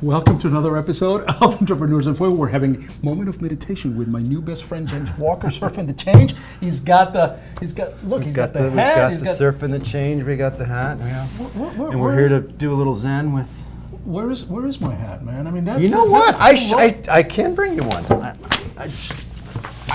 Welcome to another episode of Entrepreneurs in Fuego. We're having a moment of meditation with my new best friend James Walker, surfing the change. He's got the hat. We've got the surfing the change. We got the hat. Yeah. And we're here to do a little zen with. Where is my hat, man? I mean, that's. You know what? I can bring you one.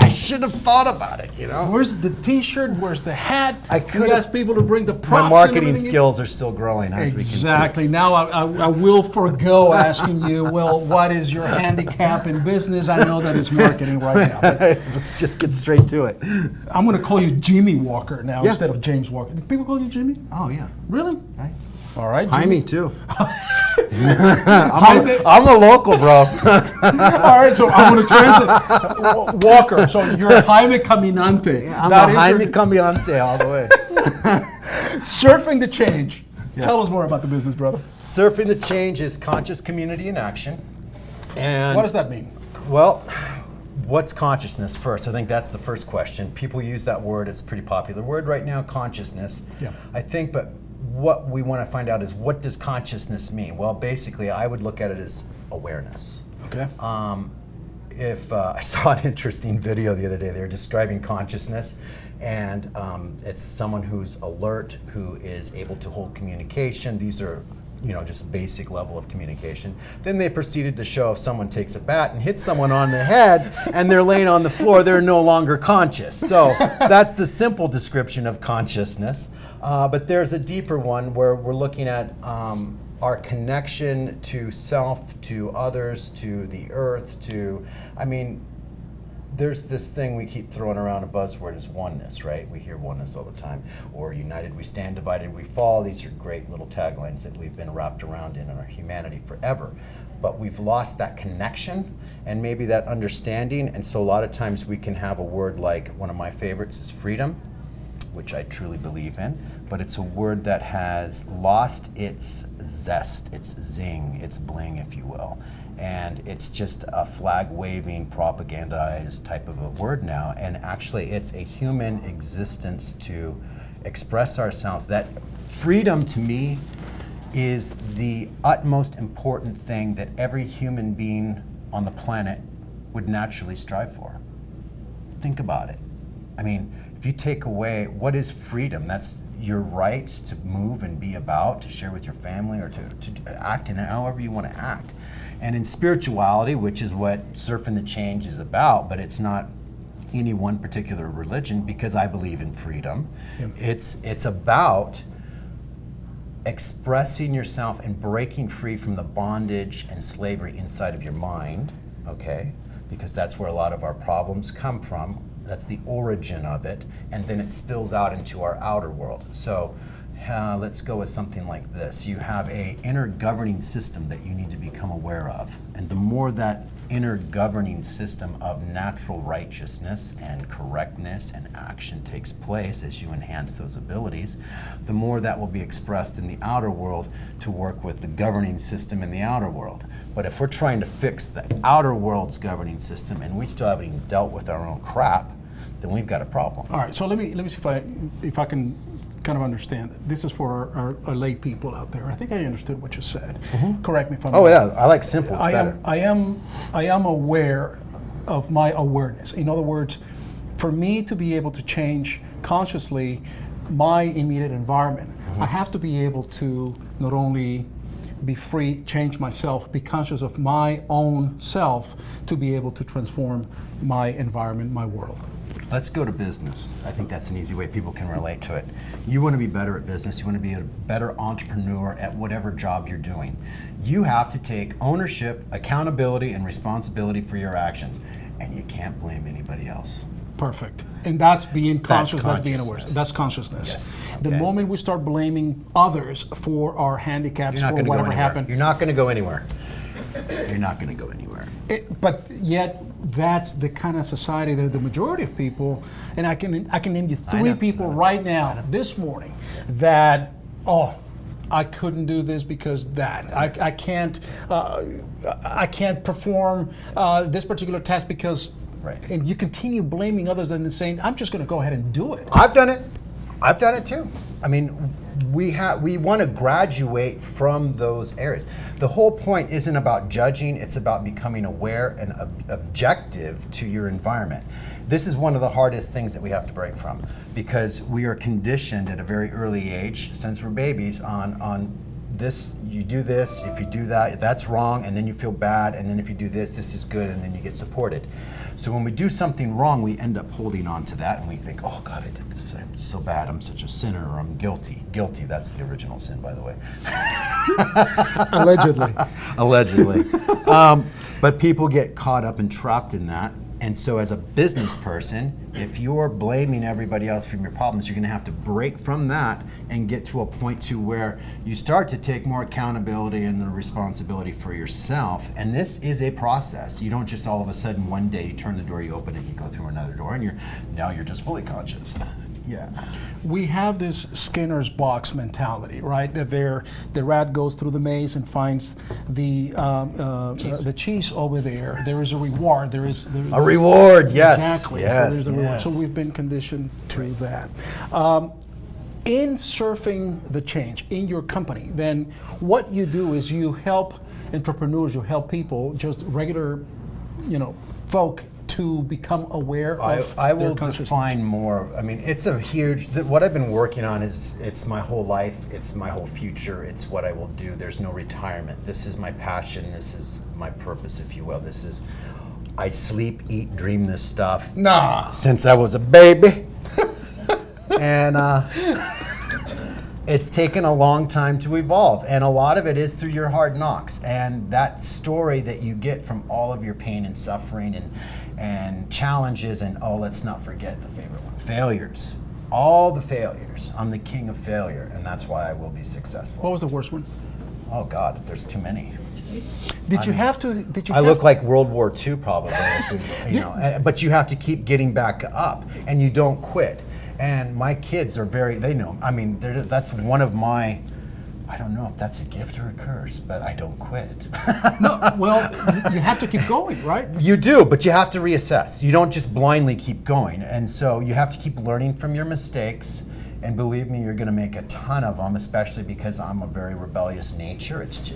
I should have thought about it. You know. Where's the T-shirt? Where's the hat? We asked people to bring the props. My marketing skills are still growing, as we can see. Exactly. Now I will forego asking you. Well, what is your handicap in business? I know that it's marketing right now. Let's just get straight to it. I'm going to call you Jimmy Walker now instead of James Walker. Do people call you Jimmy? Oh yeah. Really? Right. All right. Jaime too. I'm a local, bro. All right, so I'm going to translate. Walker, so you're Jaime Caminante. I'm a Jaime Caminante all the way. Surfing the change. Yes. Tell us more about the business, brother. Surfing the change is conscious community in action. And what does that mean? Well, what's consciousness first? I think that's the first question. People use that word. It's a pretty popular word right now, consciousness. Yeah. I think, but what we want to find out is, what does consciousness mean? Well, basically, I would look at it as awareness. Okay. If I saw an interesting video the other day, they were describing consciousness, and it's someone who's alert, who is able to hold communication. These are, just basic level of communication. Then they proceeded to show if someone takes a bat and hits someone on the head and they're laying on the floor, they're no longer conscious. So that's the simple description of consciousness. But there's a deeper one where we're looking at our connection to self, to others, to the earth, there's this thing we keep throwing around, a buzzword is oneness, right? We hear oneness all the time. Or united we stand, divided we fall. These are great little taglines that we've been wrapped around in our humanity forever. But we've lost that connection and maybe that understanding. And so a lot of times we can have a word like, one of my favorites is freedom, which I truly believe in, but it's a word that has lost its zest, its zing, its bling, if you will. And it's just a flag-waving, propagandized type of a word now. And actually, it's a human existence to express ourselves. That freedom, to me, is the utmost important thing that every human being on the planet would naturally strive for. Think about it. If you take away, what is freedom? That's your rights to move and be about, to share with your family, or to act in however you want to act. And in spirituality, which is what Surfing the Change is about, but it's not any one particular religion, because I believe in freedom. Yep. It's about expressing yourself and breaking free from the bondage and slavery inside of your mind, okay? Because that's where a lot of our problems come from. That's the origin of it, and then it spills out into our outer world. So let's go with something like this. You have an inner governing system that you need to become aware of. And the more that inner governing system of natural righteousness and correctness and action takes place as you enhance those abilities, the more that will be expressed in the outer world to work with the governing system in the outer world. But if we're trying to fix the outer world's governing system and we still haven't even dealt with our own crap, then we've got a problem. All right, so let me see if I can kind of understand it. This is for our lay people out there. I think I understood what you said. Mm-hmm. Correct me if I'm wrong. Oh yeah, I like simple. It's better. I am aware of my awareness. In other words, for me to be able to change consciously my immediate environment, I have to be able to not only be free, change myself, be conscious of my own self to be able to transform my environment, my world. Let's go to business. I think that's an easy way people can relate to it. You want to be better at business. You want to be a better entrepreneur at whatever job you're doing. You have to take ownership, accountability, and responsibility for your actions. And you can't blame anybody else. Perfect. And that's being conscious, that's being aware. That's consciousness. Yes. The moment we start blaming others for our handicaps, for whatever happened. You're not going to go anywhere. You're not going to go anywhere. But yet, that's the kind of society that the majority of people, and I can name you three people right now, this morning, that, I couldn't do this because that. I can't perform this particular task because, right. And you continue blaming others and then saying, I'm just going to go ahead and do it. I've done it. I've done it too. we want to graduate from those areas. The whole point isn't about judging, it's about becoming aware and objective to your environment. This is one of the hardest things that we have to break from, because we are conditioned at a very early age, since we're babies, on this, you do this, if you do that, that's wrong, and then you feel bad, and then if you do this, this is good, and then you get supported. So when we do something wrong, we end up holding on to that, and we think, oh God, I did this, I'm so bad, I'm such a sinner, or I'm guilty. Guilty, that's the original sin, by the way. Allegedly. Allegedly. But people get caught up and trapped in that. And so as a business person, if you're blaming everybody else for your problems, you're gonna have to break from that and get to a point to where you start to take more accountability and the responsibility for yourself. And this is a process. You don't just all of a sudden one day you turn the door, you open it, you go through another door, and now you're just fully conscious. Yeah. We have this Skinner's box mentality, right? That the rat goes through the maze and finds the cheese over there. There is a reward. There's a reward. Yes. Exactly. Yes. So there's a reward. Yes. So we've been conditioned to that. In surfing the change in your company, then what you do is you help entrepreneurs, you help people, just regular, folk, to become aware of I their will consciousness. define more. I mean, it's a huge, what I've been working on it's my whole life, it's my whole future, it's what I will do. There's no retirement. This is my passion, this is my purpose, if you will. This is, I sleep, eat, dream this stuff. Nah. Since I was a baby. And it's taken a long time to evolve, and a lot of it is through your hard knocks, and that story that you get from all of your pain and suffering and challenges, and let's not forget the favorite one, failures. All the failures. I'm the king of failure, and that's why I will be successful. What was the worst one? Oh God, there's too many. Did you have to? I look like World War II probably, but you have to keep getting back up, and you don't quit. And my kids are they know, I mean, that's one of my, I don't know if that's a gift or a curse, but I don't quit. No, well, you have to keep going, right? You do, but you have to reassess. You don't just blindly keep going. And so you have to keep learning from your mistakes. And believe me, you're gonna make a ton of them, especially because I'm a very rebellious nature. It's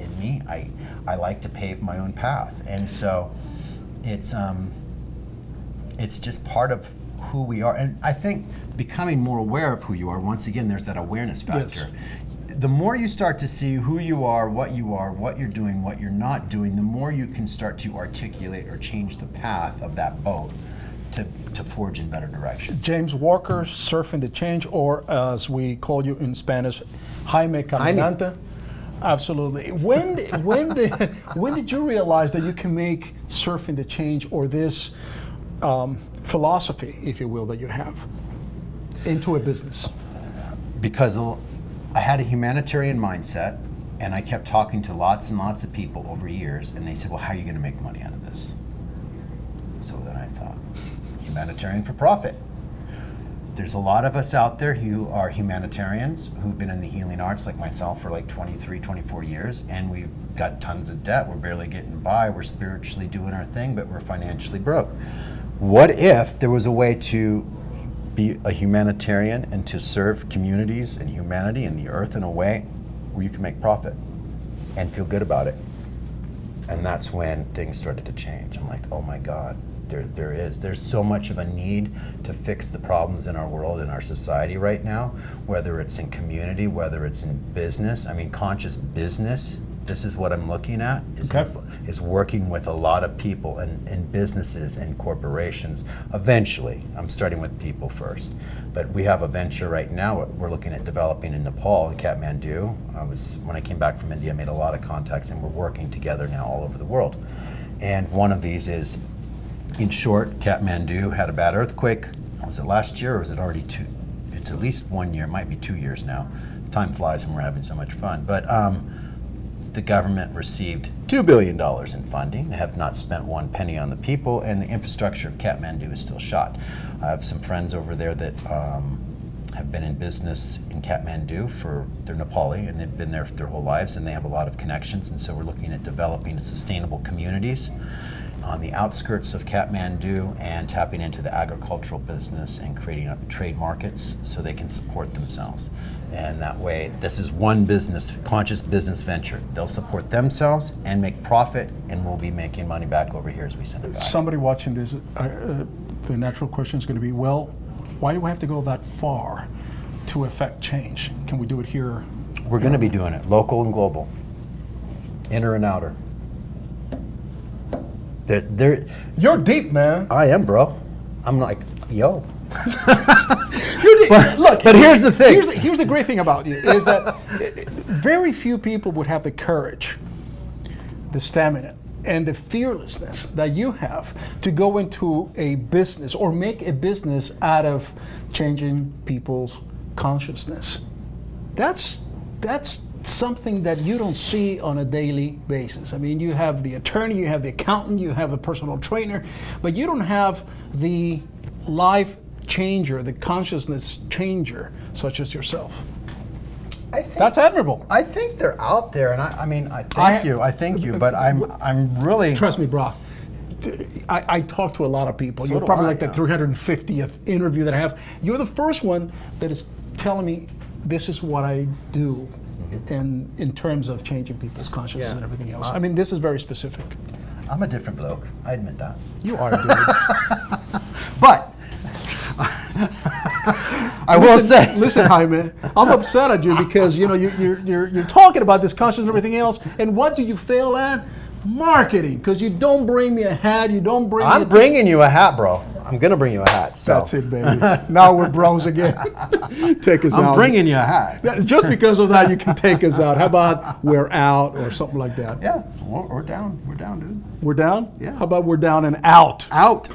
in me. I like to pave my own path. And so it's just part of who we are. And I think becoming more aware of who you are, once again, there's that awareness factor. Yes. The more you start to see who you are, what you're doing, what you're not doing, the more you can start to articulate or change the path of that boat to forge in better directions. James Walker, Surfing the Change, or as we call you in Spanish, Jaime Caminante. Absolutely. When did you realize that you can make Surfing the Change, or this philosophy, if you will, that you have, into a business? Because I had a humanitarian mindset, and I kept talking to lots and lots of people over years, and they said, well, how are you going to make money out of this? So then I thought, humanitarian for profit. There's a lot of us out there who are humanitarians who've been in the healing arts, like myself, for like 23, 24 years, and we've got tons of debt. We're barely getting by. We're spiritually doing our thing, but we're financially broke. What if there was a way to be a humanitarian and to serve communities and humanity and the earth in a way where you can make profit and feel good about it? And that's when things started to change. I'm like, oh my God, there's so much of a need to fix the problems in our world, in our society right now, whether it's in community, whether it's in business. I mean, conscious business, this is what I'm looking at, is working with a lot of people and businesses and corporations. Eventually, I'm starting with people first, but we have a venture right now we're looking at developing in Nepal, in Kathmandu. When I came back from India, I made a lot of contacts, and we're working together now all over the world. And one of these is, in short, Kathmandu had a bad earthquake. Was it last year, or was it already two? It's at least 1 year, it might be 2 years now. Time flies and we're having so much fun. But the government received $2 billion in funding. They have not spent one penny on the people, and the infrastructure of Kathmandu is still shot. I have some friends over there that have been in business in Kathmandu they're Nepali, and they've been there for their whole lives, and they have a lot of connections, and so we're looking at developing sustainable communities. on the outskirts of Kathmandu and tapping into the agricultural business and creating trade markets so they can support themselves. And that way, this is one business, conscious business venture. They'll support themselves and make profit, and we'll be making money back over here as we send it back. Somebody watching this, the natural question is going to be, well, why do we have to go that far to affect change? Can we do it here? We're going to be doing it, local and global, inner and outer. You're deep, man. I am, bro. I'm like, yo. But here's the thing. Here's the great thing about you is that very few people would have the courage, the stamina, and the fearlessness that you have to go into a business or make a business out of changing people's consciousness. That's something that you don't see on a daily basis. I mean, you have the attorney, you have the accountant, you have the personal trainer, but you don't have the life changer, the consciousness changer, such as yourself. That's admirable. I think they're out there, and I thank you, but I'm really... Trust me, bro. I talk to a lot of people. You're probably like the 350th interview that I have. You're the first one that is telling me this is what I do, and in terms of changing people's consciousness and everything else. I mean, this is very specific. I'm a different bloke. I admit that. You are, dude. But I will say, listen, Jaime, I'm upset at you because you're talking about this consciousness and everything else, and what do you fail at? Marketing, because you don't bring me a hat. You don't bring. I'm bringing you a hat, bro. I'm gonna bring you a hat. So. That's it, baby. Now we're bros again. Take us out. I'm bringing you a hat. Just because of that, you can take us out. How about we're out or something like that? Yeah, we're down. We're down, dude. We're down? Yeah. How about we're down and out? Out.